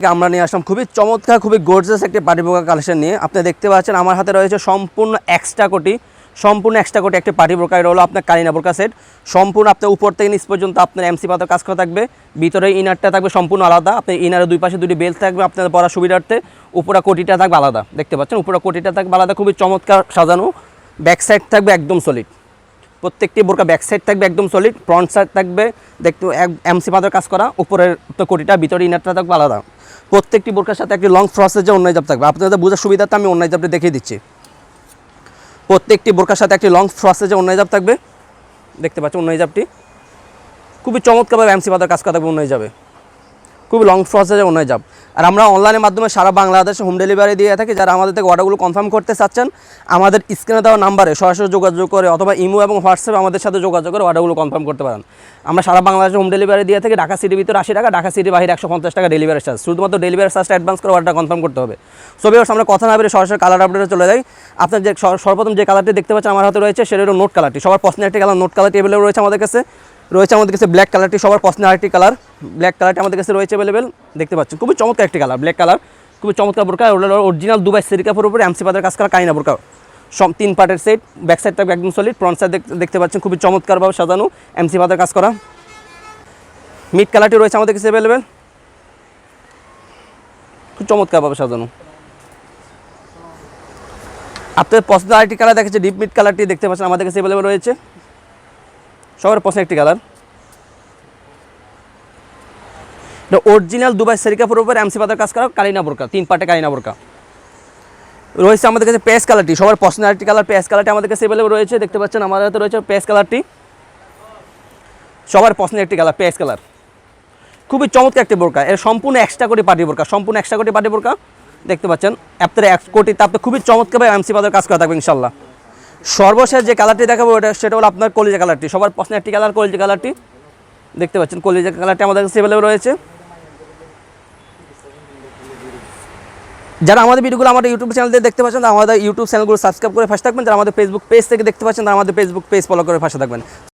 আমরা নিয়ে আসলাম খুবই চমৎকার খুবই গর্জিয়াস একটি পার্টি বোরকা কালেকশন নিয়ে। আপনি দেখতে পাচ্ছেন আমার হাতে রয়েছে সম্পূর্ণ এক্সট্রা কোটি একটি পার্টি বোরকা। এটা হলো আপনার কারিনা বোরকা সেট। সম্পূর্ণ আপনার উপর থেকে নিচ পর্যন্ত আপনার এমসি পাতার কাজ করা থাকবে। ভিতরে ইনারটা থাকবে সম্পূর্ণ আলাদা। আপনার ইনারের দুই পাশে দুটি বেল্ট থাকবে আপনাদের পরার সুবিধার্থে। উপরে কোটিটা থাকবে আলাদা, দেখতে পাচ্ছেন উপরে কোটিটা থাকবে আলাদা, খুবই চমৎকার সাজানো। ব্যাক সাইড থাকবে একদম সলিড, প্রত্যেকটি বোরকা ব্যাক সাইড থাকবে একদম সলিড। ফ্রন্ট সাইড থাকবে দেখতে এমসি পাতার কাজ করা, উপরের কোটিটা ভিতরে ইনারটা থাকবে আলাদা। প্রত্যেকটি বোরকার সাথে একটি লং ফ্রসের যে অন্য জাব থাকবে। আপনাদের বোঝার সুবিধাতে আমি অন্য জাবটি দেখিয়ে দিচ্ছি। প্রত্যেকটি বোরকার সাথে একটি লং ফ্রসের যে অন্য জাব থাকবে, দেখতে পাচ্ছেন অন্য জাবটি খুবই চমৎকারভাবে এমসি পাতার কাজ করা থাকবে। অন্য যাবে খুবই লং ফ্রসের অন্য জাব। আর আমরা অনলাইনের মাধ্যমে সারা বাংলাদেশে হোম ডেলিভারি দিয়ে থাকি। যারা আমাদের থেকে অর্ডারগুলো কনফার্ম করতে চাচ্ছেন আমাদের স্ক্রিনে দেওয়া নাম্বারে সরাসরি যোগাযোগ করে অথবা ইমো এবং হোয়াটসঅ্যাপে আমাদের সাথে যোগাযোগ করে অর্ডারগুলো কনফার্ম করতে পারেন। আমরা সারা বাংলাদেশে হোম ডেলিভারি দিয়ে থাকি। ঢাকা সিটির ভিতরে 80 টাকা, ঢাকা সিটির বাইরে 150 টাকা ডেলিভারি চার্জ। শুধুমাত্র ডেলিভারি চার্জটা অ্যাডভান্স করে অর্ডার কনফার্ম করতে হবে। সো ভিউয়ার্স, আমরা কথা না বলে সরাসরি কালার আপডেটে চলে যাই। আপনার যে সর্বপ্রথম যে কালারটি দেখতে পাচ্ছেন আমার হাতে রয়েছে সেটা হলো নোট কালারটি। সবার পছন্দের একটি কালার নোট কালারটি অ্যাভেলেবল রয়েছে আমাদের কাছে। ব্ল্যাক কালারটি সবার পছন্দের আরেকটি কালার। ব্ল্যাক কালারটি আমাদের কাছে রয়েছে অ্যাভেলেবেল, দেখতে পাচ্ছেন খুবই চমৎকার একটি কালার ব্ল্যাক কালার, খুবই চমৎকার বোরকা। অরিজিনাল দুবাই সেরিকাপের উপরে এমসি পাতার কাজ করা কারিনা বোরকা। সব 3 পার্টের সেট। ব্যাক সাইড থাকবে একদম সলিড, ফ্রন্ট সাইড দেখতে পাচ্ছেন খুবই চমৎকারভাবে সাজানো এমসি পাতার কাজ করা। মিড কালারটি রয়েছে আমাদের কাছে অ্যাভেলেবেল, খুব চমৎকারভাবে সাজানো। আপনাদের পছন্দের আরেকটি কালার দেখেছে ডিপ মিড কালারটি দেখতে পাচ্ছেন আমাদের কাছে অ্যাভেলেবেল রয়েছে। সবার পছন্দের একটি কালার। এটা অরিজিনাল দুবাই সেরিকাপের উপরে এমসি পাতার কাজ করা কারিনা বোরকা, 3 পার্টে কারিনা বোরকা রয়েছে আমাদের কাছে। পেস কালারটি সবার পছন্দের আরেকটি কালার। পেস কালারটি আমাদের কাছে অ্যাভেলেবল রয়েছে, দেখতে পাচ্ছেন আমাদের হাতে রয়েছে পেস কালারটি, সবার পছন্দের একটি কালার পেস কালার। খুবই চমৎকার একটি বোরকা। এর সম্পূর্ণ এক্সট্রা কোটি পার্টি বোরকা, সম্পূর্ণ এক্সট্রা কোটি পার্টি বোরকা দেখতে পাচ্ছেন। আপনার 1 কোটি তাপতে খুবই চমৎকারভাবে এমসি পাতার কাজ করা থাকবে ইনশাল্লাহ। সর্বশেষ যে কালারটি দেখাবো সেটা হলো আপনার কলিজা কালারটি। সবার পছন্দের একটি কালার কলিজা কালারটি, দেখতে পাচ্ছেন কলিজা কালারটি আমাদের কাছে অ্যাভেলেবল রয়েছে। যারা আমাদের ভিডিওগুলো আমাদের ইউটিউব চ্যানেল দিয়ে দেখতে পাচ্ছেন আমাদের ইউটিউব চ্যানেলগুলো সাবস্ক্রাইব করে পাশে থাকবেন। যারা আমাদের ফেসবুক পেজ থেকে দেখতে পাচ্ছেন তারা আমাদের ফেসবুক পেজ ফলো করে পাশে থাকবেন।